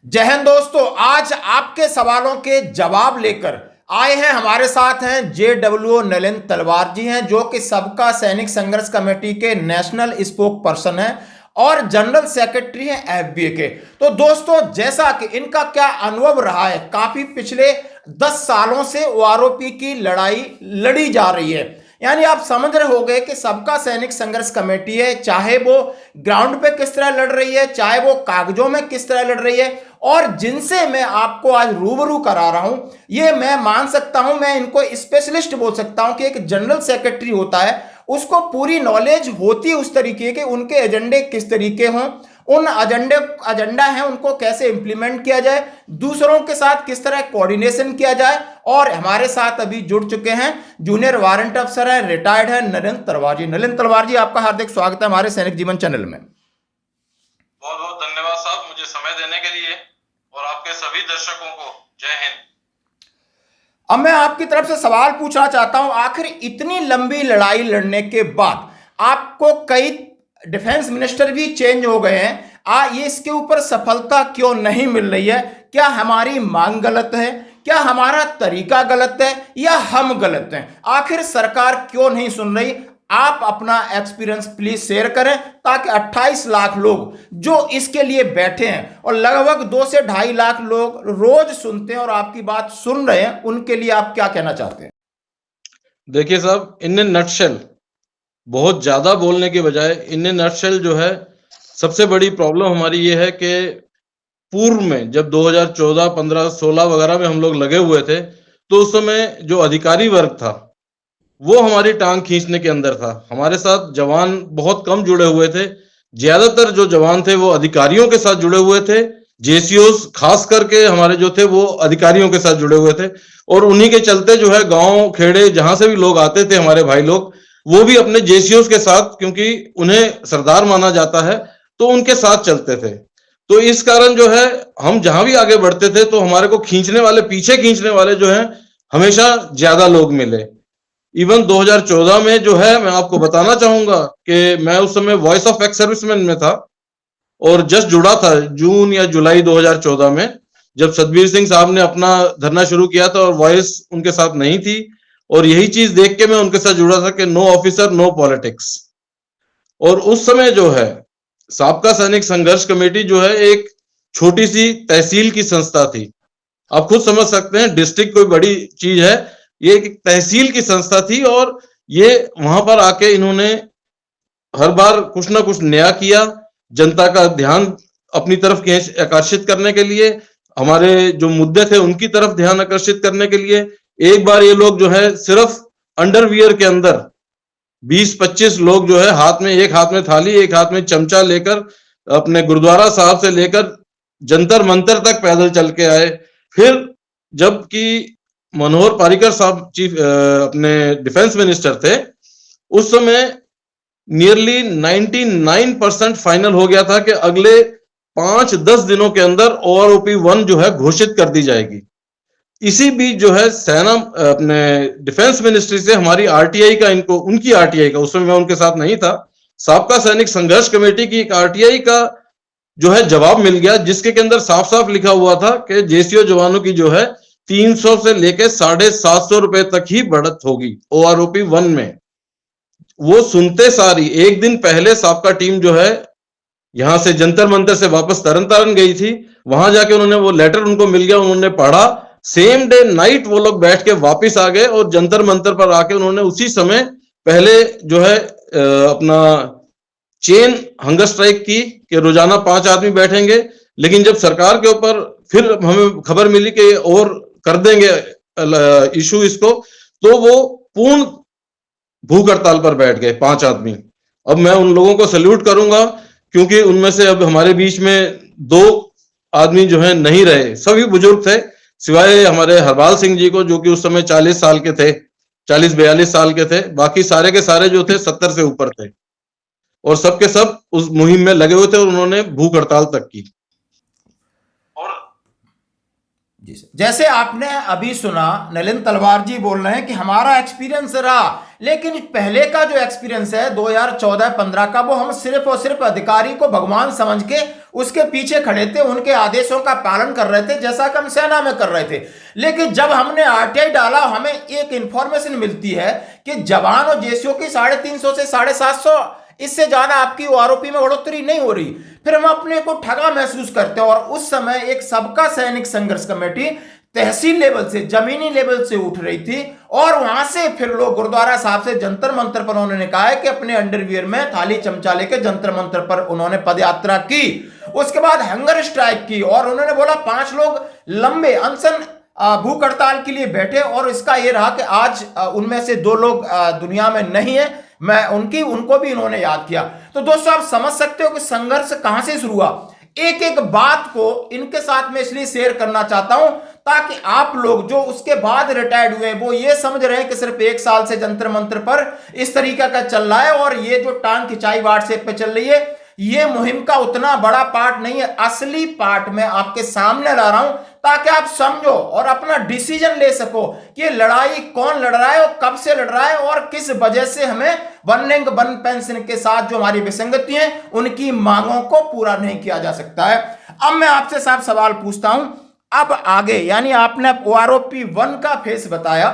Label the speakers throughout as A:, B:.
A: जय हिंद दोस्तों, आज आपके सवालों के जवाब लेकर आए हैं। हमारे साथ हैं JWO नलिन तलवार जी हैं, जो कि सबका सैनिक संघर्ष कमेटी के नेशनल स्पोक पर्सन हैं और जनरल सेक्रेटरी हैं FBA के। तो दोस्तों, जैसा कि इनका क्या अनुभव रहा है, काफी पिछले 10 सालों से OROP की लड़ाई लड़ी जा रही है। यानी आप समझ रहे होंगे कि सबका सैनिक संघर्ष कमेटी है, चाहे वो ग्राउंड पे किस तरह लड़ रही है, चाहे वो कागजों में किस तरह लड़ रही है, और जिनसे मैं आपको आज रूबरू करा रहा हूं, ये मैं मान सकता हूं, मैं इनको स्पेशलिस्ट बोल सकता हूं कि एक जनरल सेक्रेटरी होता है, उसको पूरी नॉलेज होती है उस तरीके के, उनके एजेंडे किस तरीके हों, उन एजेंडा है उनको कैसे इंप्लीमेंट किया जाए, दूसरों के साथ किस तरह कोऑर्डिनेशन किया जाए। और हमारे साथ अभी जुड़ चुके हैं जूनियर वारंट अफसर है, रिटायर्ड है, नलिन तलवार जी। नलिन तलवार जी, आपका हार्दिक स्वागत है हमारे सैनिक जीवन चैनल में।
B: बहुत बहुत धन्यवाद साहब, मुझे समय देने के लिए, और आपके सभी दर्शकों को जय हिंद।
A: अब मैं आपकी तरफ से सवाल पूछना चाहता हूं, आखिर इतनी लंबी लड़ाई लड़ने के बाद आपको कई डिफेंस मिनिस्टर भी चेंज हो गए हैं, ये इसके ऊपर सफलता क्यों नहीं मिल रही है? क्या हमारी मांग गलत है, क्या हमारा तरीका गलत है, या हम गलत हैं? आखिर सरकार क्यों नहीं सुन रही? आप अपना एक्सपीरियंस प्लीज शेयर करें, ताकि 28 लाख लोग जो इसके लिए बैठे हैं और लगभग 2 से 2.5 लाख लोग रोज सुनते हैं और आपकी बात सुन रहे हैं, उनके लिए आप क्या कहना चाहते हैं?
B: देखिए साहब, इन नटशेल बहुत ज्यादा बोलने के बजाय इन नटशेल जो है, सबसे बड़ी प्रॉब्लम हमारी ये है कि पूर्व में जब 2014, 15, 16 वगैरह में हम लोग लगे हुए थे, तो उस समय जो अधिकारी वर्ग था वो हमारी टांग खींचने के अंदर था। हमारे साथ जवान बहुत कम जुड़े हुए थे, ज्यादातर जो जवान थे वो अधिकारियों के साथ जुड़े हुए थे। JCOs खास करके हमारे जो थे वो अधिकारियों के साथ जुड़े हुए थे, और उन्हीं के चलते जो है गांव खेड़े जहां से भी लोग आते थे हमारे भाई लोग, वो भी अपने JCOs के साथ, क्योंकि उन्हें सरदार माना जाता है, तो उनके साथ चलते थे। तो इस कारण जो है हम जहां भी आगे बढ़ते थे तो हमारे को खींचने वाले, पीछे खींचने वाले जो है हमेशा ज्यादा लोग मिले। इवन 2014 में जो है, मैं आपको बताना चाहूंगा कि मैं उस समय वॉइस ऑफ एक्स सर्विसमैन में था और जस्ट जुड़ा था जून या जुलाई 2014 में, जब सतबीर सिंह साहब ने अपना धरना शुरू किया था और वॉइस उनके साथ नहीं थी। और यही चीज देख के मैं उनके साथ जुड़ा था कि नो ऑफिसर नो पॉलिटिक्स। और उस समय जो है सबका सैनिक संघर्ष कमेटी जो है एक छोटी सी तहसील की संस्था थी। आप खुद समझ सकते हैं, डिस्ट्रिक्ट कोई बड़ी चीज है, ये एक तहसील की संस्था थी। और ये वहां पर आके इन्होंने हर बार कुछ ना कुछ नया किया, जनता का ध्यान अपनी तरफ आकर्षित करने के लिए, हमारे जो मुद्दे थे उनकी तरफ ध्यान आकर्षित करने के लिए। एक बार ये लोग जो है सिर्फ अंडरवियर के अंदर 20-25 लोग जो है एक हाथ में थाली, एक हाथ में चमचा लेकर अपने गुरुद्वारा साहब से लेकर जंतर मंतर तक पैदल चल के आए। फिर जबकि मनोहर पर्रिकर साहब अपने डिफेंस मिनिस्टर थे, उस समय नियरली 99% फाइनल हो गया था कि अगले 5-10 दिनों के अंदर OROP 1 जो है घोषित कर दी जाएगी। इसी बीच जो है सेना अपने डिफेंस मिनिस्ट्री से हमारी RTI का, उनकी RTI का, उसमें मैं उनके साथ नहीं था, सबका सैनिक संघर्ष कमेटी की एक RTI का जो है जवाब मिल गया, जिसके के अंदर साफ साफ लिखा हुआ था कि JCO जवानों की जो है 300 से लेकर 750 रुपए तक ही बढ़त होगी OROP 1 में। वो सुनते सारी एक दिन पहले सबका टीम जो है यहां से जंतर मंतर से वापस तरन तारण गई थी। वहां जाके उन्होंने वो लेटर उनको मिल गया, उन्होंने पढ़ा, सेम डे नाइट वो लोग बैठ के वापस आ गए और जंतर मंतर पर आके उन्होंने उसी समय पहले जो है अपना चेन हंगर स्ट्राइक की कि रोजाना 5 आदमी बैठेंगे। लेकिन जब सरकार के ऊपर फिर हमें खबर मिली कि और कर देंगे इशू इसको, तो वो पूर्ण भूख हड़ताल पर बैठ गए 5 आदमी। अब मैं उन लोगों को सल्यूट करूंगा, क्योंकि उनमें से अब हमारे बीच में 2 आदमी जो है नहीं रहे, सभी बुजुर्ग थे, सिवाय हमारे हरपाल सिंह जी को, जो कि उस समय 40 साल के थे, 40-42 साल के थे। बाकी सारे के सारे जो थे 70 से ऊपर थे, और सबके सब उस मुहिम में लगे हुए थे और उन्होंने भूख हड़ताल तक की।
A: और जैसे आपने अभी सुना, नलिन तलवार जी बोल रहे हैं कि हमारा एक्सपीरियंस रहा, लेकिन पहले का जो एक्सपीरियंस है 2014-15 का, वो हम सिर्फ और सिर्फ अधिकारी को भगवान समझ के उसके पीछे खड़े थे, उनके आदेशों का पालन कर रहे थे, जैसा कि हम सेना में कर रहे थे। लेकिन जब हमने आरटीआई डाला, हमें एक इंफॉर्मेशन मिलती है कि जवान और जेसीओ की 350 से 750, इससे ज्यादा आपकी आरओपी में बढ़ोतरी नहीं हो रही। फिर हम अपने को ठगा महसूस करते हैं। और उस समय एक सबका सैनिक संघर्ष कमेटी तहसील लेवल से, जमीनी लेवल से उठ रही थी, और वहां से फिर लोग गुरुद्वारा साहब से जंतर मंतर पर उन्होंने कहा है कि अपने अंडरवियर में थाली चमचा लेके जंतर मंतर पर उन्होंने पदयात्रा की। उसके बाद हंगर स्ट्राइक की, और उन्होंने बोला 5 लोग लंबे अनशन भूख हड़ताल के लिए बैठे, और इसका यह रहा कि आज उनमें से 2 लोग दुनिया में नहीं है, मैं उनको भी इन्होंने याद किया। तो दोस्तों, आप समझ सकते हो कि संघर्ष कहां से शुरू हुआ। एक एक बात को इनके साथ में इसलिए शेयर करना चाहता हूं ताकि आप लोग जो उसके बाद रिटायर्ड हुए वो ये समझ रहे हैं कि सिर्फ 1 साल से जंतर मंतर पर इस तरीका का चल रहा है, और ये जो टांग खिंचाई व्हाट्सएप पे चल रही है, ये मुहिम का उतना बड़ा पार्ट नहीं है। असली पार्ट में आपके सामने ला रहा हूं ताकि आप समझो और अपना डिसीजन ले सको कि ये लड़ाई कौन लड़ रहा है और कब से लड़ रहा है, और किस वजह से हमें वन रैंक वन पेंशन के साथ जो हमारी विसंगति है उनकी मांगों को पूरा नहीं किया जा सकता है। अब मैं आपसे साहब सवाल पूछता हूं, अब आगे, यानी आपने ओआरओपी 1 का फेस बताया,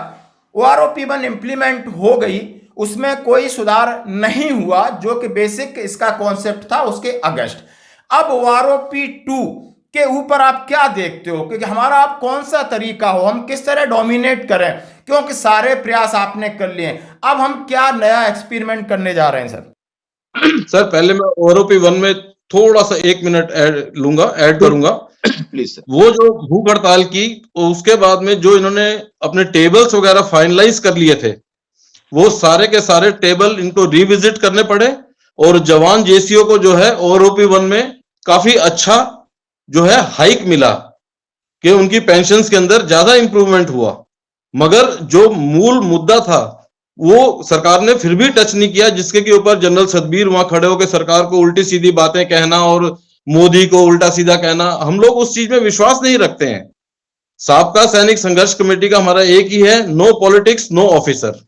A: ओआरओपी 1 इंप्लीमेंट हो गई, उसमें कोई सुधार नहीं हुआ, जो कि बेसिक इसका कॉन्सेप्ट था उसके अगेंस्ट। अब ओआरओपी 2 के ऊपर आप क्या देखते हो कि हमारा आप कौन सा तरीका हो, हम किस तरह डोमिनेट करें, क्योंकि सारे प्रयास आपने कर लिए, अब हम क्या नया एक्सपेरिमेंट करने जा रहे हैं सर?
B: सर पहले मैं ओआरओपी 1 में थोड़ा सा 1 मिनट ऐड करूंगा
C: प्लीज सर।
B: वो जो भूख हड़ताल की, उसके बाद में जो इन्होंने अपने टेबल्स वगैरह फाइनलाइज कर लिए थे, वो सारे के सारे टेबल इनको रिविजिट करने पड़े, और जवान जेसीओ को जो है ओआरओपी 1 में काफी अच्छा जो है हाइक मिला कि उनकी पेंशन्स के अंदर ज्यादा इंप्रूवमेंट हुआ। मगर जो मूल मुद्दा था वो सरकार ने फिर भी टच नहीं किया, जिसके के ऊपर जनरल सतबीर वहां खड़े होकर सरकार को उल्टी सीधी बातें कहना और मोदी को उल्टा सीधा कहना, हम लोग उस चीज में विश्वास नहीं रखते हैं। साबका सैनिक संघर्ष कमेटी का हमारा एक ही है, नो पॉलिटिक्स नो ऑफिसर।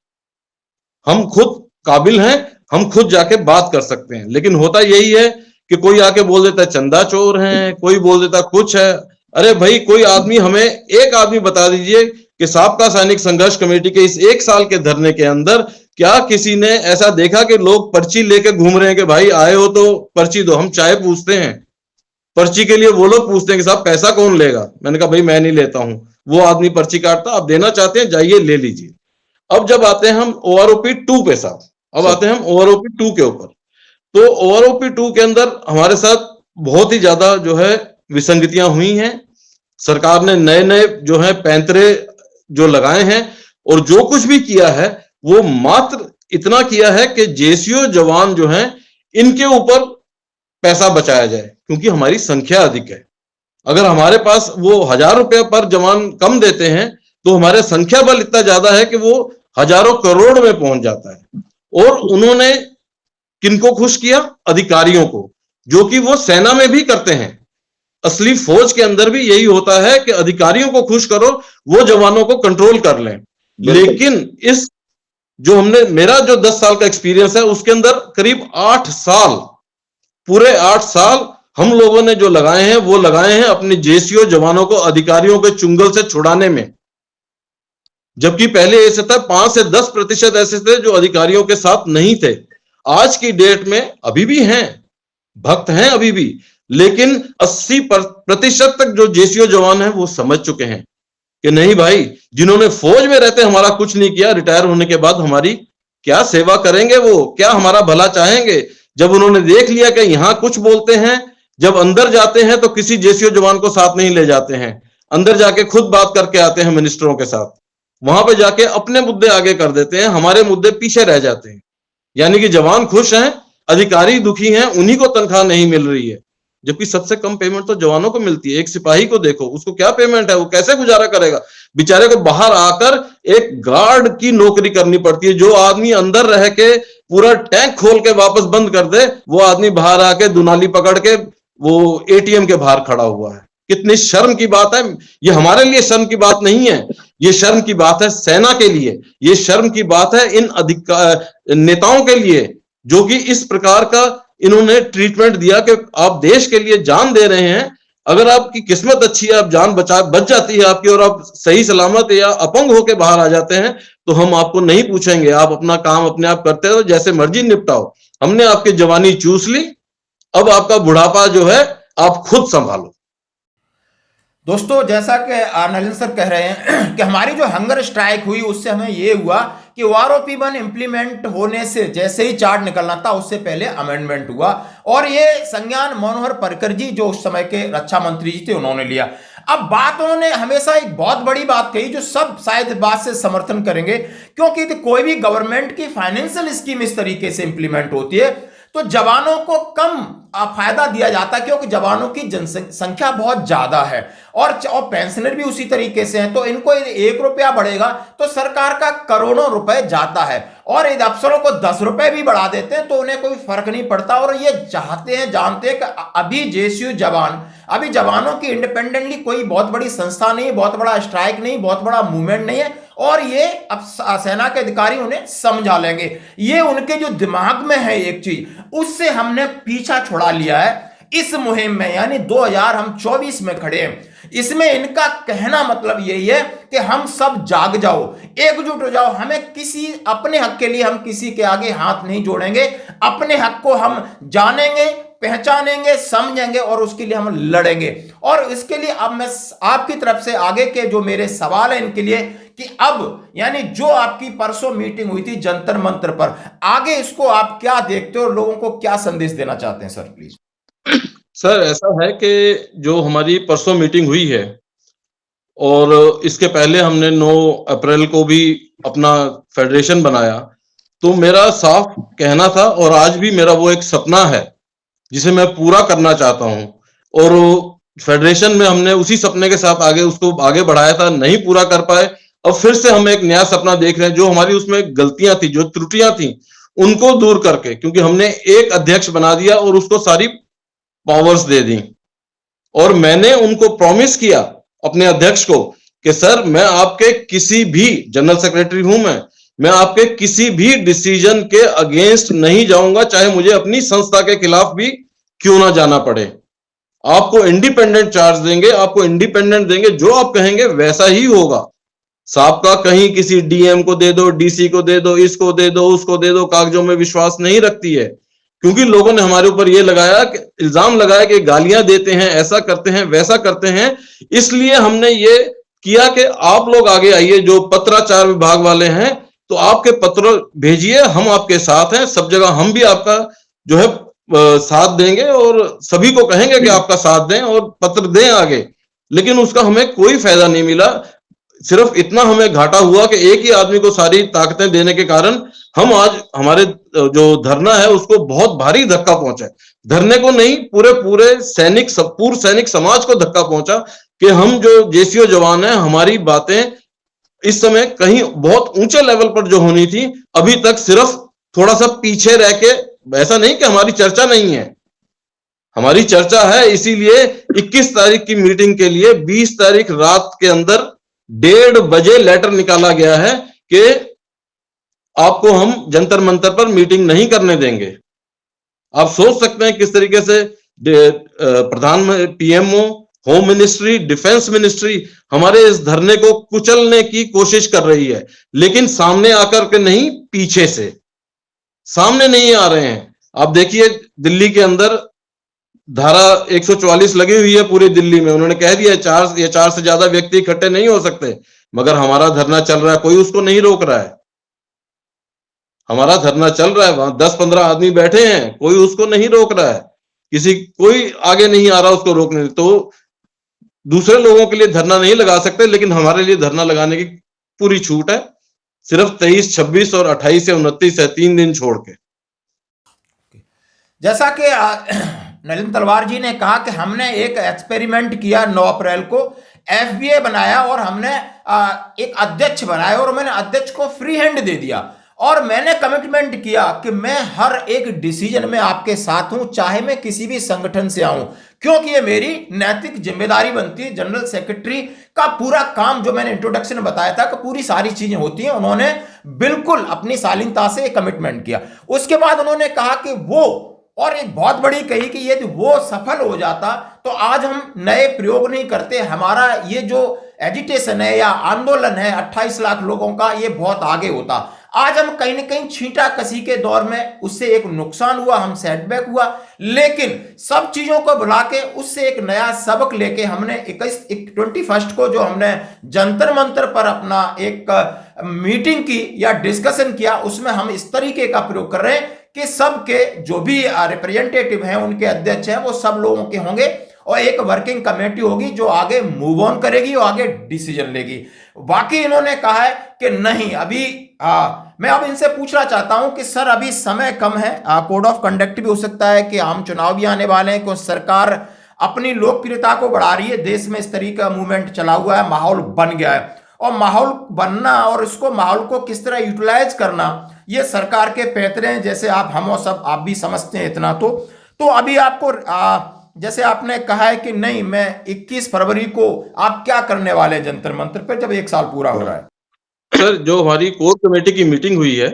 B: हम खुद काबिल हैं, हम खुद जाके बात कर सकते हैं, लेकिन होता यही है कि कोई आके बोल देता है चंदा चोर हैं, कोई बोल देता कुछ है। अरे भाई, कोई आदमी हमें एक आदमी बता दीजिए कि साबका सैनिक संघर्ष कमेटी के इस 1 साल के धरने के अंदर क्या किसी ने ऐसा देखा कि लोग पर्ची लेके घूम रहे हैं कि भाई आए हो तो पर्ची दो। हम चाय पूछते हैं, पर्ची के लिए वो लोग पूछते हैं कि साहब पैसा कौन लेगा। मैंने कहा भाई मैं नहीं लेता हूं, वो आदमी पर्ची काटता, आप देना चाहते हैं जाइए ले लीजिए। अब जब आते हैं हम ओआरओपी 2 पे साहब, अब आते हैं हम ओआरओपी 2 के ऊपर, तो ओआरओपी 2 के अंदर हमारे साथ बहुत ही ज्यादा जो है विसंगतियां हुई हैं। सरकार ने नए नए जो है पैंतरे जो लगाए हैं, और जो कुछ भी किया है वो मात्र इतना किया है कि जेसीओ जवान जो हैं इनके ऊपर पैसा बचाया जाए, क्योंकि हमारी संख्या अधिक है। अगर हमारे पास वो 1000 रुपए पर जवान कम देते हैं तो हमारे संख्या बल इतना ज्यादा है कि वो हजारों करोड़ में पहुंच जाता है। और उन्होंने किनको खुश किया? अधिकारियों को, जो कि वो सेना में भी करते हैं। असली फौज के अंदर भी यही होता है कि अधिकारियों को खुश करो, वो जवानों को कंट्रोल कर लें। लेकिन इस जो हमने, मेरा जो 10 साल का एक्सपीरियंस है उसके अंदर करीब 8 साल, पूरे 8 साल हम लोगों ने जो लगाए हैं वो लगाए हैं अपने जेसीओ जवानों को अधिकारियों के चुंगल से छुड़ाने में। जबकि पहले ऐसे था 5 से 10% ऐसे थे जो अधिकारियों के साथ नहीं थे। आज की डेट में अभी भी हैं, भक्त हैं अभी भी, लेकिन 80% तक जो जेसीओ जवान हैं वो समझ चुके हैं कि नहीं भाई, जिन्होंने फौज में रहते हमारा कुछ नहीं किया, रिटायर होने के बाद हमारी क्या सेवा करेंगे, वो क्या हमारा भला चाहेंगे। जब उन्होंने देख लिया कि यहां कुछ बोलते हैं, जब अंदर जाते हैं तो किसी जेसीओ जवान को साथ नहीं ले जाते हैं, अंदर जाके खुद बात करके आते हैं मिनिस्टरों के साथ, वहां पे जाके अपने मुद्दे आगे कर देते हैं, हमारे मुद्दे पीछे रह जाते हैं। यानी कि जवान खुश हैं, अधिकारी दुखी हैं, उन्हीं को तनख्वाह नहीं मिल रही है, जबकि सबसे कम पेमेंट तो जवानों को मिलती है। एक सिपाही को देखो, उसको क्या पेमेंट है, वो कैसे गुजारा करेगा। बेचारे को बाहर आकर एक गार्ड की नौकरी करनी पड़ती है। जो आदमी अंदर रह के पूरा टैंक खोल के वापस बंद कर दे, वो आदमी बाहर आके दुनाली पकड़ के वो एटीएम के बाहर खड़ा हुआ है। कितनी शर्म की बात है। ये हमारे लिए शर्म की बात नहीं है, ये शर्म की बात है सेना के लिए, ये शर्म की बात है इन नेताओं के लिए जो कि इस प्रकार का इन्होंने ट्रीटमेंट दिया कि आप देश के लिए जान दे रहे हैं, अगर आपकी किस्मत अच्छी है, आप जान बच जाती है आपकी और आप सही सलामत या अपंग होके बाहर आ जाते हैं, तो हम आपको नहीं पूछेंगे, आप अपना काम अपने आप करते हो, जैसे मर्जी निपटाओ। हमने आपकी जवानी चूस ली, अब आपका बुढ़ापा जो है आप खुद संभालो।
A: दोस्तों, जैसा कि नलिन सर कह रहे हैं कि हमारी जो हंगर स्ट्राइक हुई उससे हमें ये हुआ कि OROP-1 इंप्लीमेंट होने से जैसे ही चार्ट निकलना था उससे पहले अमेंडमेंट हुआ और ये संज्ञान मनोहर पर्रिकर जी जो उस समय के रक्षा मंत्री जी थे उन्होंने लिया। अब बात उन्होंने हमेशा एक बहुत बड़ी बात कही जो सब शायद इस बात से समर्थन करेंगे, क्योंकि कोई भी गवर्नमेंट की फाइनेंशियल स्कीम इस तरीके से इंप्लीमेंट होती है तो जवानों को कम फायदा दिया जाता है, क्योंकि जवानों की जनसंख्या बहुत ज्यादा है और पेंशनर भी उसी तरीके से हैं, तो इनको 1 रुपया बढ़ेगा तो सरकार का करोड़ों रुपए जाता है और यदि अफसरों को 10 रुपए भी बढ़ा देते हैं तो उन्हें कोई फर्क नहीं पड़ता। और ये चाहते हैं, जानते हैं कि अभी JSU जवान, अभी जवानों की इंडिपेंडेंटली कोई बहुत बड़ी संस्था नहीं, बहुत बड़ा स्ट्राइक नहीं, बहुत बड़ा मूवमेंट नहीं है और ये अब सेना के अधिकारी उन्हें समझा लेंगे। ये उनके जो दिमाग में है एक चीज, उससे हमने पीछा छुड़ा लिया है इस मुहिम में, यानी 2024 में खड़े हैं। इसमें इनका कहना मतलब यही है कि हम सब जाग जाओ, एकजुट हो जाओ, हमें किसी अपने हक के लिए हम किसी के आगे हाथ नहीं जोड़ेंगे, अपने हक को हम जानेंगे, पहचानेंगे, समझेंगे और उसके लिए हम लड़ेंगे। और इसके लिए अब मैं आपकी तरफ से आगे के जो मेरे सवाल है इनके लिए कि अब यानी जो आपकी परसों मीटिंग हुई थी जंतर मंतर पर, आगे इसको आप क्या देखते हो और लोगों को क्या संदेश देना चाहते हैं सर, प्लीज।
B: सर, ऐसा है कि जो हमारी परसों मीटिंग हुई है और इसके पहले हमने 9 अप्रैल को भी अपना फेडरेशन बनाया, तो मेरा साफ कहना था और आज भी मेरा वो एक सपना है जिसे मैं पूरा करना चाहता हूं और फेडरेशन में हमने उसी सपने के साथ उसको आगे बढ़ाया था, नहीं पूरा कर पाए। अब फिर से हम एक नया सपना देख रहे हैं, जो हमारी उसमें गलतियां थी, जो त्रुटियां थी, उनको दूर करके, क्योंकि हमने एक अध्यक्ष बना दिया और उसको सारी पावर्स दे दी और मैंने उनको प्रॉमिस किया अपने अध्यक्ष को कि सर मैं आपके किसी भी, जनरल सेक्रेटरी हूं मैं आपके किसी भी डिसीजन के अगेंस्ट नहीं जाऊंगा, चाहे मुझे अपनी संस्था के खिलाफ भी क्यों ना जाना पड़े। आपको इंडिपेंडेंट चार्ज देंगे, आपको इंडिपेंडेंट देंगे, जो आप कहेंगे वैसा ही होगा। साहब का कहीं किसी डीएम को दे दो, डीसी को दे दो, इसको दे दो, उसको दे दो, कागजों में विश्वास नहीं रखती है, क्योंकि लोगों ने हमारे ऊपर ये इल्जाम लगाया कि गालियां देते हैं, ऐसा करते हैं, वैसा करते हैं। इसलिए हमने ये किया कि आप लोग आगे आइए, जो पत्राचार विभाग वाले हैं, तो आपके पत्र भेजिए, हम आपके साथ हैं, सब जगह हम भी आपका जो है साथ देंगे और सभी को कहेंगे कि आपका साथ दें और पत्र दें आगे। लेकिन उसका हमें कोई फायदा नहीं मिला, सिर्फ इतना हमें घाटा हुआ कि एक ही आदमी को सारी ताकतें देने के कारण हम आज हमारे जो धरना है उसको बहुत भारी धक्का पहुंचा है। धरने को नहीं, पूरे पूर्व सैनिक समाज को धक्का पहुंचा कि हम जो JCO जवान हैं, हमारी बातें इस समय कहीं बहुत ऊंचे लेवल पर जो होनी थी, अभी तक सिर्फ थोड़ा सा पीछे रह के, ऐसा नहीं कि हमारी चर्चा नहीं है, हमारी चर्चा है। इसीलिए 21 तारीख की मीटिंग के लिए 20 तारीख रात के अंदर 1:30 बजे लेटर निकाला गया है कि आपको हम जंतर मंतर पर मीटिंग नहीं करने देंगे। आप सोच सकते हैं किस तरीके से प्रधान PMO, home ministry, defence ministry हमारे इस धरने को कुचलने की कोशिश कर रही है, लेकिन सामने आकर के नहीं, पीछे से सामने नहीं आ रहे हैं। आप देखिए दिल्ली के अंदर धारा 144 लगी हुई है पूरी दिल्ली में, उन्होंने कह दिया 4 से ज्यादा व्यक्ति इकट्ठे नहीं हो सकते, मगर हमारा धरना चल रहा है, कोई उसको नहीं रोक रहा है। हमारा धरना चल रहा है, वहां 10-15 आदमी बैठे हैं, कोई उसको नहीं रोक रहा है, कोई आगे नहीं आ रहा उसको रोकने। तो दूसरे लोगों के लिए धरना नहीं लगा सकते, लेकिन हमारे लिए धरना लगाने की पूरी छूट है, सिर्फ 23, 26 और 28 या 29 है, 3 दिन छोड़ के।
A: जैसा कि नलिन तलवार जी ने कहा कि हमने एक एक्सपेरिमेंट किया 9 अप्रैल को, FBA बनाया और हमने एक अध्यक्ष बनाया और मैंने अध्यक्ष को फ्री हैंड दे दिया और मैंने कमिटमेंट किया कि मैं हर एक डिसीजन में आपके साथ हूं, चाहे मैं किसी भी संगठन से आऊं, क्योंकि ये मेरी नैतिक जिम्मेदारी बनती है। जनरल सेक्रेटरी का पूरा काम, जो मैंने इंट्रोडक्शन में बताया था कि पूरी सारी चीजें होती हैं, उन्होंने बिल्कुल अपनी शालीनता से कमिटमेंट किया। उसके बाद उन्होंने कहा कि वो और एक बहुत बड़ी कही कि यदि वो सफल हो जाता तो आज हम नए प्रयोग नहीं करते, हमारा ये जो एजिटेशन है या आंदोलन है 28 लाख लोगों का, ये बहुत आगे होता। आज हम कहीं ना कहीं छींटा कसी के दौर में, उससे एक नुकसान हुआ, हम सेटबैक हुआ, लेकिन सब चीजों को भुला के उससे एक नया सबक लेके हमने 21 को जो हमने जंतर मंतर पर अपना एक मीटिंग की या डिस्कशन किया, उसमें हम इस तरीके का प्रयोग कर रहे हैं कि सबके जो भी रिप्रेजेंटेटिव हैं, उनके अध्यक्ष हैं, वो सब लोगों के होंगे और एक वर्किंग कमेटी होगी जो आगे मूव ऑन करेगी और आगे डिसीजन लेगी। बाकी इन्होंने कहा है कि नहीं अभी मैं अब इनसे पूछना चाहता हूं कि सर अभी समय कम है, कोड ऑफ कंडक्ट भी हो सकता है कि आम चुनाव भी आने वाले हैं, क्योंकि सरकार अपनी लोकप्रियता को बढ़ा रही है, देश में इस तरीके का मूवमेंट चला हुआ है, माहौल बन गया है, और माहौल बनना और इसको माहौल को किस तरह यूटिलाइज करना ये सरकार के पैतरे हैं, जैसे हम और सब आप भी समझते हैं इतना। तो अभी आपको जैसे आपने कहा है कि नहीं मैं 21 फरवरी को आप क्या करने वाले जंतर मंतर पे जब 1 साल पूरा हो रहा है?
B: सर जो हमारी कोर कमेटी की मीटिंग हुई है,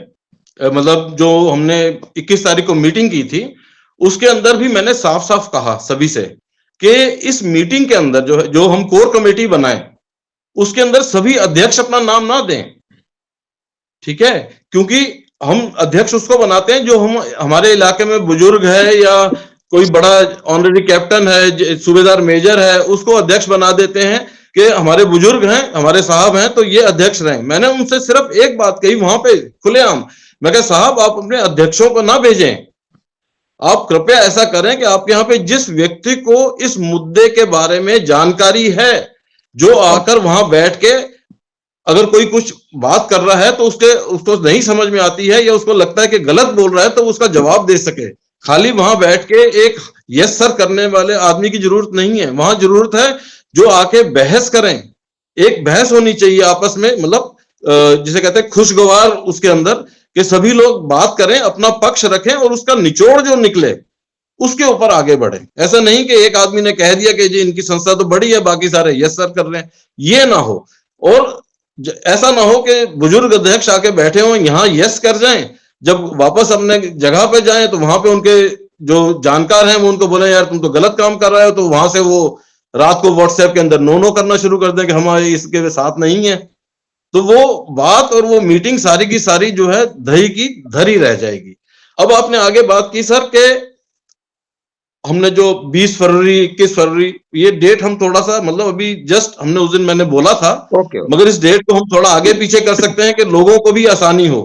B: मतलब जो हमने 21 तारीख को मीटिंग की थी, उसके अंदर भी मैंने साफ साफ कहा सभी से कि इस मीटिंग के अंदर जो हम कोर कमेटी बनाए उसके अंदर सभी अध्यक्ष अपना नाम ना दें, ठीक है, क्योंकि हम अध्यक्ष उसको बनाते हैं जो हमारे इलाके में बुजुर्ग है या कोई बड़ा ऑनरेरी कैप्टन है, सूबेदार मेजर है, उसको अध्यक्ष बना देते हैं कि हमारे बुजुर्ग हैं, हमारे साहब हैं तो ये अध्यक्ष रहे। मैंने उनसे सिर्फ एक बात कही वहां पे खुलेआम, मैं कहा साहब आप अपने अध्यक्षों को ना भेजें, आप कृपया ऐसा करें कि आपके यहाँ पे जिस व्यक्ति को इस मुद्दे के बारे में जानकारी है, जो आकर वहां बैठ के अगर कोई कुछ बात कर रहा है तो उसको नहीं समझ में आती है या उसको लगता है कि गलत बोल रहा है तो उसका जवाब दे सके। खाली वहां बैठ के एक यस सर करने वाले आदमी की जरूरत नहीं है, वहां जरूरत है जो आके बहस करें, एक बहस होनी चाहिए आपस में, मतलब जिसे कहते हैं खुशगवार, उसके अंदर कि सभी लोग बात करें, अपना पक्ष रखें और उसका निचोड़ जो निकले उसके ऊपर आगे बढ़े। ऐसा नहीं कि एक आदमी ने कह दिया कि जी इनकी संस्था तो बड़ी है बाकी सारे यस सर कर रहे हैं, ये ना हो। और ऐसा ना हो कि बुजुर्ग अध्यक्ष आके बैठे हो यहां यस कर जाएं, जब वापस अपने जगह पे जाएं तो वहां पे उनके जो जानकार हैं वो उनको बोले यार तुम तो गलत काम कर रहे हो, तो वहां से वो रात को व्हाट्सएप के अंदर नो करना शुरू कर दें कि हमारे इसके साथ नहीं है, तो वो बात और वो मीटिंग सारी की सारी जो है दही की धरी रह जाएगी। अब आपने आगे बात की सर के हमने जो 20 फरवरी 21 फरवरी ये डेट हम थोड़ा सा मतलब अभी जस्ट हमने उस दिन मैंने बोला था, मगर इस डेट को हम थोड़ा आगे पीछे कर सकते हैं कि लोगों को भी आसानी हो।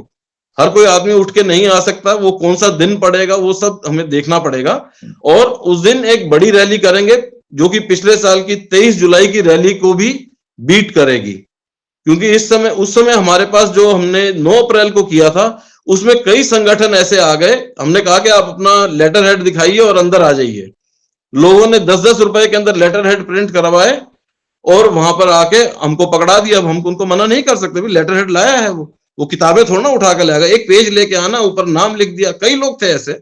B: हर कोई आदमी उठ के नहीं आ सकता, वो कौन सा दिन पड़ेगा वो सब हमें देखना पड़ेगा। और उस दिन एक बड़ी रैली करेंगे जो कि पिछले साल की 23 जुलाई की रैली को भी बीट करेगी, क्योंकि उस समय हमारे पास जो हमने 9 अप्रैल को किया था उसमें कई संगठन ऐसे आ गए, हमने कहा कि आप अपना लेटर हेड दिखाइए और अंदर आ जाइए। लोगों ने 10-10 रुपए के अंदर लेटर हेड प्रिंट करवाए और वहां पर आके हमको पकड़ा दिया। अब हम उनको मना नहीं कर सकते, लेटर हेड लाया है, वो किताबें थोड़ा ना उठा कर लाएगा, एक पेज लेके आना, ऊपर नाम लिख दिया। कई लोग थे ऐसे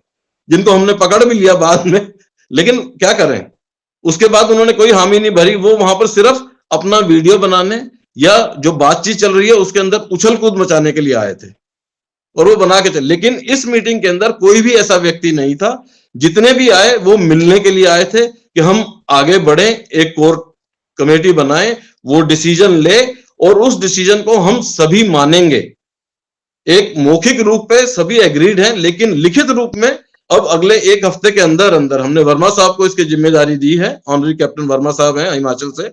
B: जिनको हमने पकड़ भी लिया बाद में, लेकिन क्या करें, उसके बाद उन्होंने कोई हामी नहीं भरी, वो वहां पर सिर्फ अपना वीडियो बनाने या जो बातचीत चल रही है उसके अंदर उछल कूद मचाने के लिए आए थे और वो बना के चले। लेकिन इस मीटिंग के अंदर कोई भी ऐसा व्यक्ति नहीं था, जितने भी आए वो मिलने के लिए आए थे कि हम आगे बढ़े, एक कोर कमेटी बनाए, वो डिसीजन ले और उस डिसीजन को हम सभी मानेंगे। एक मौखिक रूप पे सभी एग्रीड हैं, लेकिन लिखित रूप में अब अगले 1 हफ्ते के अंदर अंदर हमने वर्मा साहब को इसकी जिम्मेदारी दी है, ऑनरी कैप्टन वर्मा साहब हैं हिमाचल से,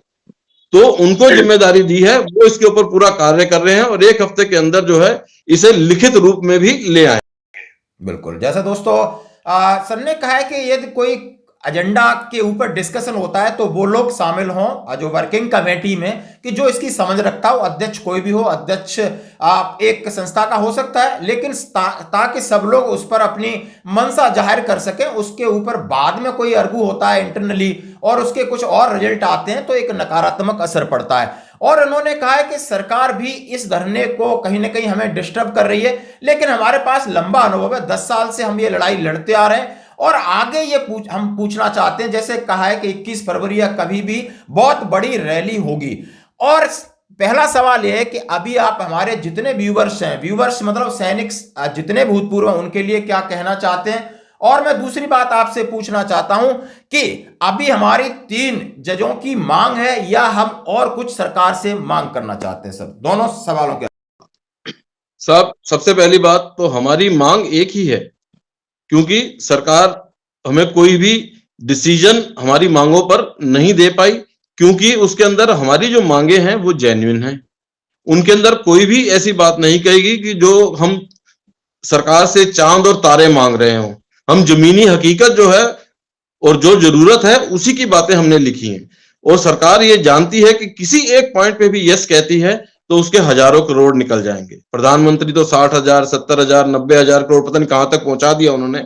B: तो उनको जिम्मेदारी दी है, वो इसके ऊपर पूरा कार्य कर रहे हैं और 1 हफ्ते के अंदर जो है इसे लिखित रूप में भी ले आए।
A: बिल्कुल, जैसा दोस्तों सर ने कहा है कि यदि कोई एजेंडा के ऊपर डिस्कशन होता है तो वो लोग शामिल हों जो वर्किंग कमेटी में, कि जो इसकी समझ रखता हो, अध्यक्ष कोई भी हो, अध्यक्ष एक संस्था का हो सकता है, लेकिन ताकि सब लोग उस पर अपनी मंशा जाहिर कर सकें। उसके ऊपर बाद में कोई अर्गू होता है इंटरनली और उसके कुछ और रिजल्ट आते हैं तो एक नकारात्मक असर पड़ता है। और उन्होंने कहा है कि सरकार भी इस धरने को कहीं ना कहीं हमें डिस्टर्ब कर रही है, लेकिन हमारे पास लंबा अनुभव है, 10 साल से हम ये लड़ाई लड़ते आ रहे हैं और आगे ये हम पूछना चाहते हैं। जैसे कहा है कि 21 फरवरी या कभी भी बहुत बड़ी रैली होगी। और पहला सवाल यह है कि अभी आप हमारे जितने व्यूवर्स हैं, व्यूवर्स मतलब सैनिक जितने भूतपूर्व हैं, उनके लिए क्या कहना चाहते हैं और मैं दूसरी बात आपसे पूछना चाहता हूं कि अभी हमारी 3 जजों की मांग है या हम और कुछ सरकार से मांग करना चाहते हैं? सर, दोनों सवालों के
B: साहब, सबसे पहली बात तो हमारी मांग एक ही है, क्योंकि सरकार हमें कोई भी डिसीजन हमारी मांगों पर नहीं दे पाई, क्योंकि उसके अंदर हमारी जो मांगे हैं वो जेन्युइन हैं। उनके अंदर कोई भी ऐसी बात नहीं कहेगी कि जो हम सरकार से चांद और तारे मांग रहे हों। हम जमीनी हकीकत जो है और जो जरूरत है उसी की बातें हमने लिखी हैं, और सरकार ये जानती है कि किसी एक पॉइंट पे भी यस कहती है तो उसके हजारों करोड़ निकल जाएंगे। प्रधानमंत्री तो 60,000, 70,000, 90,000 करोड़ पता नहीं कहां तक पहुंचा दिया उन्होंने,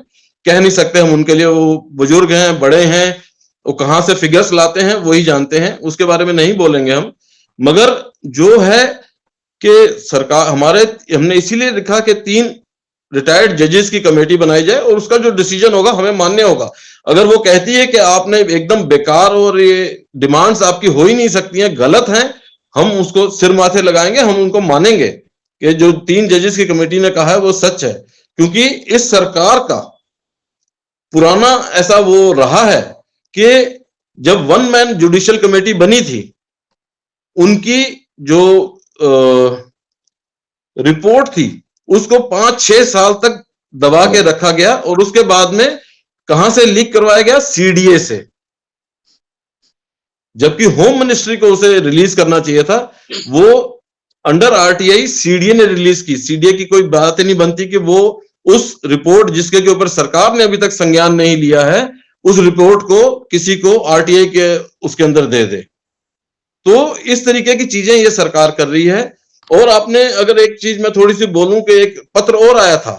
B: कह नहीं सकते हम उनके लिए, वो बुजुर्ग हैं, बड़े हैं, वो कहां से फिगर्स लाते हैं वही जानते हैं, उसके बारे में नहीं बोलेंगे हम। मगर जो है कि सरकार हमने इसीलिए लिखा कि 3 रिटायर्ड जजेस की कमेटी बनाई जाए और उसका जो डिसीजन होगा हमें मान्य होगा। अगर वो कहती है कि आपने एकदम बेकार और ये डिमांड्स आपकी हो ही नहीं सकती हैं, गलत हैं, हम उसको सिर माथे लगाएंगे, हम उनको मानेंगे कि जो 3 जजेस की कमेटी ने कहा है वो सच है। क्योंकि इस सरकार का पुराना ऐसा वो रहा है कि जब 1 मैन जुडिशियल कमेटी बनी थी, उनकी जो रिपोर्ट थी उसको 5-6 साल तक दबा के रखा गया, और उसके बाद में कहां से लीक करवाया गया? सीडीए से, जबकि होम मिनिस्ट्री को उसे रिलीज करना चाहिए था। वो अंडर आरटीआई सीडीए ने रिलीज की। सीडीए की कोई बात ही नहीं बनती कि वो उस रिपोर्ट जिसके के ऊपर सरकार ने अभी तक संज्ञान नहीं लिया है, उस रिपोर्ट को किसी को आरटीआई के उसके अंदर दे दे। तो इस तरीके की चीजें ये सरकार कर रही है। और आपने, अगर एक चीज मैं थोड़ी सी बोलूं कि एक पत्र और आया था,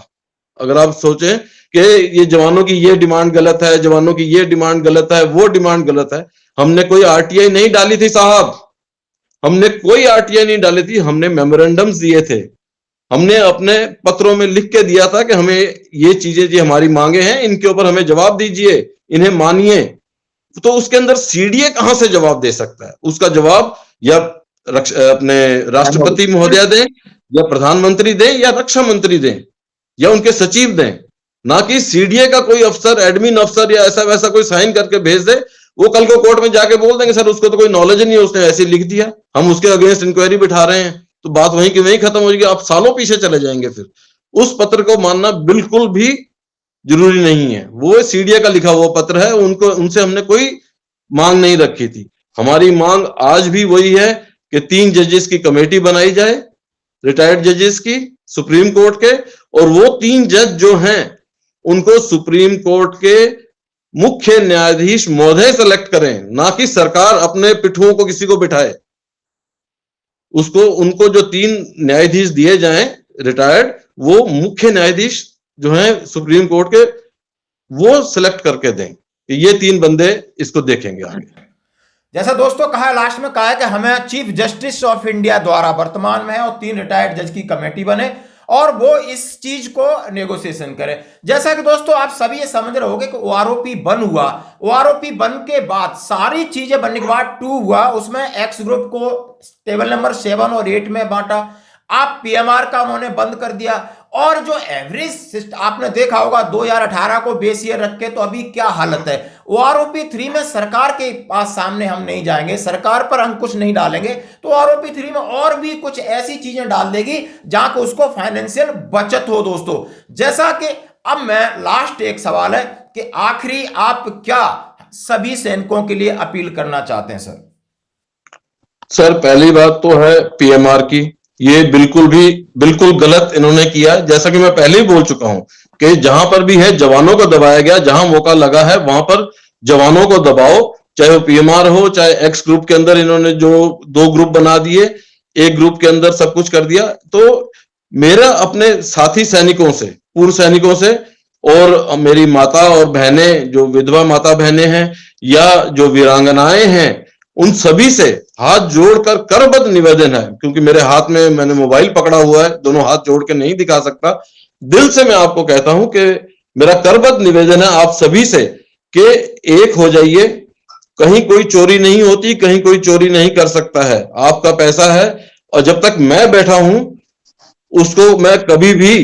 B: अगर आप सोचें कि ये जवानों की ये डिमांड गलत है, जवानों की ये डिमांड गलत है, वो डिमांड गलत है, हमने कोई आरटीआई नहीं डाली थी साहब, हमने कोई आरटीआई नहीं डाली थी, हमने मेमोरेंडम्स दिए थे, हमने अपने पत्रों में लिख के दिया था कि हमें ये चीजें जो हमारी मांगे हैं इनके ऊपर हमें जवाब दीजिए, इन्हें मानिए। तो उसके अंदर सीडीए कहां से जवाब दे सकता है? उसका जवाब या अपने राष्ट्रपति महोदय दें, या प्रधानमंत्री दें, या रक्षा मंत्री दें, या उनके सचिव दें, ना कि सीडीए का कोई अफसर, एडमिन अफसर या ऐसा वैसा कोई साइन करके भेज दे। वो कल को कोर्ट में जाके बोल देंगे सर उसको तो कोई नॉलेज नहीं है, उसने ऐसे लिख दिया, हम उसके अगेंस्ट इंक्वायरी बिठा रहे हैं, तो बात वहीं की वहीं खत्म हो जाएगी, आप सालों पीछे चले जाएंगे। फिर उस पत्र को मानना बिल्कुल भी जरूरी नहीं है। वो सीडीए का लिखा हुआ पत्र है, उनको, उनसे हमने कोई मांग नहीं रखी थी। हमारी मांग आज भी वही है कि 3 जजेस की कमेटी बनाई जाए, रिटायर्ड जजेस की, सुप्रीम कोर्ट के, और वो 3 जज जो हैं उनको सुप्रीम कोर्ट के मुख्य न्यायाधीश महोदय सेलेक्ट करें, ना कि सरकार अपने पिठुओं को किसी को बिठाए। उसको, उनको जो 3 न्यायाधीश दिए जाएं रिटायर्ड, वो मुख्य न्यायाधीश जो हैं सुप्रीम कोर्ट के, वो सिलेक्ट करके दें कि ये 3 बंदे इसको देखेंगे आगे।
A: जैसा दोस्तों कहा, लास्ट में कहा है कि हमें चीफ जस्टिस ऑफ इंडिया द्वारा वर्तमान में है और 3 रिटायर्ड जज की कमेटी बने और वो इस चीज को नेगोशिएशन करे। जैसा कि दोस्तों आप सभी ये समझ रहे होंगे कि ओआरओपी बन हुआ, ओआरओपी बन के बाद सारी चीजें बनने के बाद 2 हुआ, उसमें एक्स ग्रुप को टेबल नंबर 7 और 8 में बांटा, आप पीएमआर का उन्होंने बंद कर दिया, और जो एवरेज आपने देखा होगा 2018 को बेस ईयर रख के, तो अभी क्या हालत है। ओआरओपी 3 में सरकार के पास सामने हम नहीं जाएंगे, सरकार पर अंकुश नहीं डालेंगे, तो ओआरओपी 3 में और भी कुछ ऐसी चीजें डाल देगी जहां को उसको फाइनेंशियल बचत हो। दोस्तों जैसा कि अब मैं लास्ट एक सवाल है कि आखिरी आप क्या सभी सैनिकों के लिए अपील करना चाहते हैं?
B: सर पहली बात तो है पीएमआर की, ये बिल्कुल गलत इन्होंने किया। जैसा कि मैं पहले ही बोल चुका हूं कि जहां पर भी है जवानों को दबाया गया, जहां मौका लगा है वहां पर जवानों को दबाओ, चाहे वो पीएमआर हो, चाहे एक्स ग्रुप के अंदर इन्होंने जो 2 ग्रुप बना दिए, एक ग्रुप के अंदर सब कुछ कर दिया। तो मेरा अपने साथी सैनिकों से, पूर्व सैनिकों से, और मेरी माता और बहनें जो विधवा माता बहनें हैं या जो वीरांगनाएं हैं, उन सभी से हाथ जोड़कर करबद्ध निवेदन है, क्योंकि मेरे हाथ में मैंने मोबाइल पकड़ा हुआ है, दोनों हाथ जोड़ के नहीं दिखा सकता। दिल से मैं आपको कहता हूं कि मेरा करबद्ध निवेदन है आप सभी से कि एक हो जाइए। कहीं कोई चोरी नहीं होती, कहीं कोई चोरी नहीं कर सकता है, आपका पैसा है, और जब तक मैं बैठा हूं उसको मैं कभी भी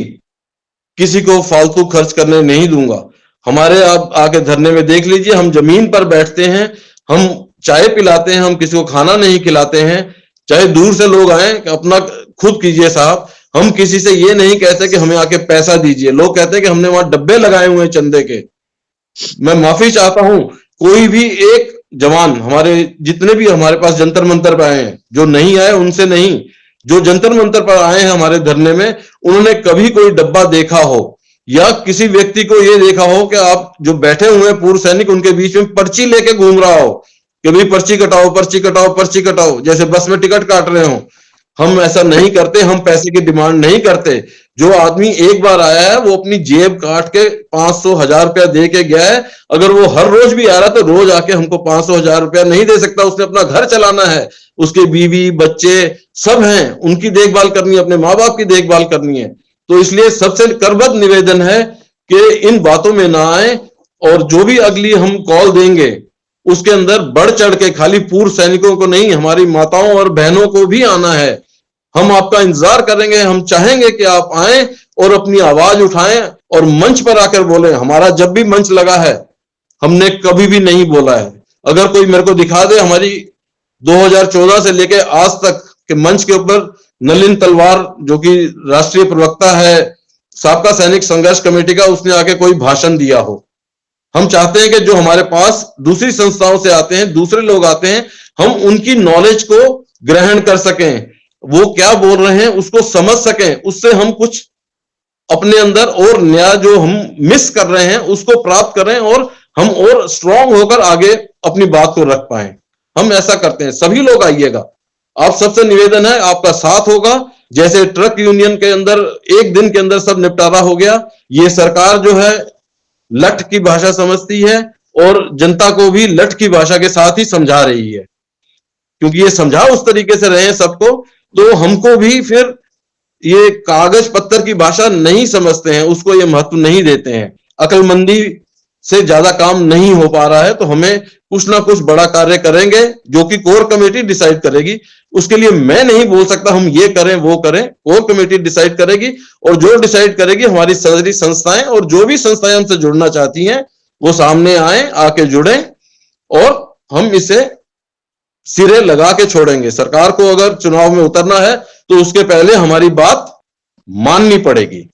B: किसी को फालतू खर्च करने नहीं दूंगा। हमारे आप आके धरने में देख लीजिए, हम जमीन पर बैठते हैं, हम चाय पिलाते हैं, हम किसी को खाना नहीं खिलाते हैं, चाहे दूर से लोग आए, अपना खुद कीजिए साहब। हम किसी से ये नहीं कहते कि हमें आके पैसा दीजिए। लोग कहते हैं कि हमने वहां डब्बे लगाए हुए हैं चंदे के। मैं माफी चाहता हूं, कोई भी एक जवान, हमारे जितने भी हमारे पास जंतर मंतर पर आए हैं, जो नहीं आए उनसे नहीं, जो जंतर मंतर पर आए हैं हमारे धरने में, उन्होंने कभी कोई डब्बा देखा हो या किसी व्यक्ति को ये देखा हो कि आप जो बैठे हुए हैं पूर्व सैनिक, उनके बीच में पर्ची लेके घूम रहा हो कि भाई पर्ची कटाओ, पर्ची कटाओ, पर्ची कटाओ, जैसे बस में टिकट काट रहे हो। हम ऐसा नहीं करते, हम पैसे की डिमांड नहीं करते। जो आदमी एक बार आया है वो अपनी जेब काट के 500 1000 रुपया दे के गया है। अगर वो हर रोज भी आ रहा है तो रोज आके हमको 500 1000 रुपया नहीं दे सकता। उसने अपना घर चलाना है, उसके बीवी बच्चे सब हैं, उनकी देखभाल करनी है, अपने माँ बाप की देखभाल करनी है। तो इसलिए सबसे करबद्ध निवेदन है कि इन बातों में ना आए, और जो भी अगली हम कॉल देंगे उसके अंदर बढ़ चढ़ के, खाली पूर्व सैनिकों को नहीं, हमारी माताओं और बहनों को भी आना है। हम आपका इंतजार करेंगे, हम चाहेंगे कि आप आएं और अपनी आवाज उठाएं और मंच पर आकर बोलें। हमारा जब भी मंच लगा है हमने कभी भी नहीं बोला है। अगर कोई मेरे को दिखा दे हमारी 2014 से लेके आज तक के मंच के ऊपर नलिन तलवार, जो कि राष्ट्रीय प्रवक्ता है साबका सैनिक संघर्ष कमेटी का, उसने आके कोई भाषण दिया हो। हम चाहते हैं कि जो हमारे पास दूसरी संस्थाओं से आते हैं, दूसरे लोग आते हैं, हम उनकी नॉलेज को ग्रहण कर सकें, वो क्या बोल रहे हैं उसको समझ सकें, उससे हम कुछ अपने अंदर और नया जो हम मिस कर रहे हैं उसको प्राप्त करें और हम और स्ट्रांग होकर आगे अपनी बात को रख पाए। हम ऐसा करते हैं। सभी लोग आइएगा, आप सबसे निवेदन है, आपका साथ होगा। जैसे ट्रक यूनियन के अंदर एक दिन के अंदर सब निपटारा हो गया, ये सरकार जो है लठ की भाषा समझती है और जनता को भी लठ की भाषा के साथ ही समझा रही है, क्योंकि ये समझा उस तरीके से रहे हैं सबको, तो हमको भी फिर ये कागज पत्थर की भाषा नहीं समझते हैं, उसको ये महत्व नहीं देते हैं। अकलमंदी से ज्यादा काम नहीं हो पा रहा है, तो हमें कुछ ना कुछ बड़ा कार्य करेंगे जो कि कोर कमेटी डिसाइड करेगी। उसके लिए मैं नहीं बोल सकता हम ये करें वो करें, कोर कमेटी डिसाइड करेगी, और जो डिसाइड करेगी हमारी सारी संस्थाएं और जो भी संस्थाएं हमसे जुड़ना चाहती हैं वो सामने आए, आके जुड़े, और हम इसे सिरे लगा के छोड़ेंगे। सरकार को अगर चुनाव में उतरना है तो उसके पहले हमारी बात माननी पड़ेगी।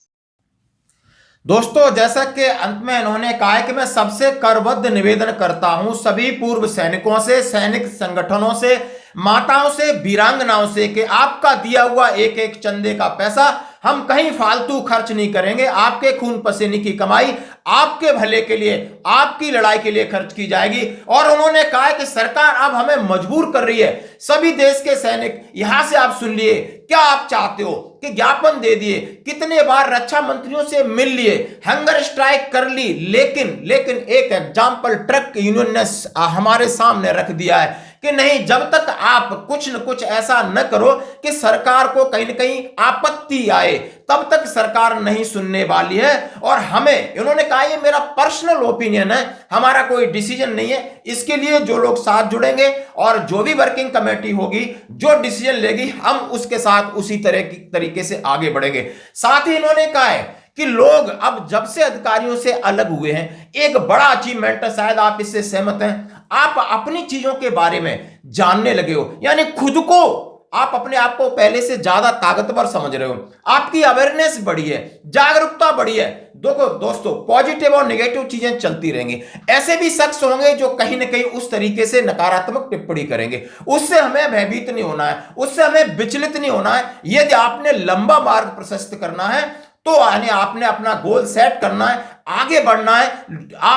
A: दोस्तों, जैसा कि अंत में इन्होंने कहा है कि मैं सबसे करबद्ध निवेदन करता हूं सभी पूर्व सैनिकों से, सैनिक संगठनों से, माताओं से, वीरांगनाओं से कि आपका दिया हुआ एक एक चंदे का पैसा हम कहीं फालतू खर्च नहीं करेंगे। आपके खून पसीने की कमाई आपके भले के लिए, आपकी लड़ाई के लिए खर्च की जाएगी। और उन्होंने कहा है कि सरकार अब हमें मजबूर कर रही है। सभी देश के सैनिक यहां से आप सुन लिए, क्या आप चाहते हो कि ज्ञापन दे दिए, कितने बार रक्षा मंत्रियों से मिल लिए, हंगर स्ट्राइक कर ली, लेकिन एक एग्जाम्पल ट्रक यूनियन ने हमारे सामने रख दिया है कि नहीं, जब तक आप कुछ न कुछ ऐसा न करो कि सरकार को कहीं न कहीं आपत्ति आए, तब तक सरकार नहीं सुनने वाली है। और हमें, इन्होंने कहा ये मेरा पर्सनल ओपिनियन है, हमारा कोई डिसीजन नहीं है। इसके लिए जो लोग साथ जुड़ेंगे और जो भी वर्किंग कमेटी होगी जो डिसीजन लेगी, हम उसके साथ उसी तरीके से आगे बढ़ेंगे। साथ ही इन्होंने कहा है कि लोग अब जब से अधिकारियों से अलग हुए हैं, एक बड़ा अचीवमेंट है, शायद आप इससे सहमत हैं, आप अपनी चीजों के बारे में जानने लगे हो, यानी खुद को आप अपने आप को पहले से ज्यादा ताकतवर समझ रहे हो, आपकी अवेयरनेस बढ़ी है, जागरूकता बढ़ी है। देखो दोस्तों, पॉजिटिव और नेगेटिव चीजें चलती रहेंगी। ऐसे भी शख्स होंगे जो कहीं ना कहीं उस तरीके से नकारात्मक टिप्पणी करेंगे, उससे हमें भयभीत नहीं होना है, उससे हमें विचलित नहीं होना है। यदि आपने लंबा मार्ग प्रशस्त करना है तो आपने अपना गोल सेट करना है, आगे बढ़ना है,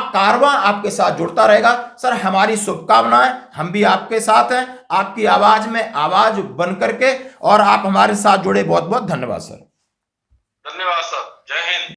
A: कारवां आपके साथ जुड़ता रहेगा। सर, हमारी शुभकामनाएं, हम भी आपके साथ हैं, आपकी आवाज में आवाज बन करके, और आप हमारे साथ जुड़े, बहुत बहुत धन्यवाद सर।
B: धन्यवाद सर, जय हिंद।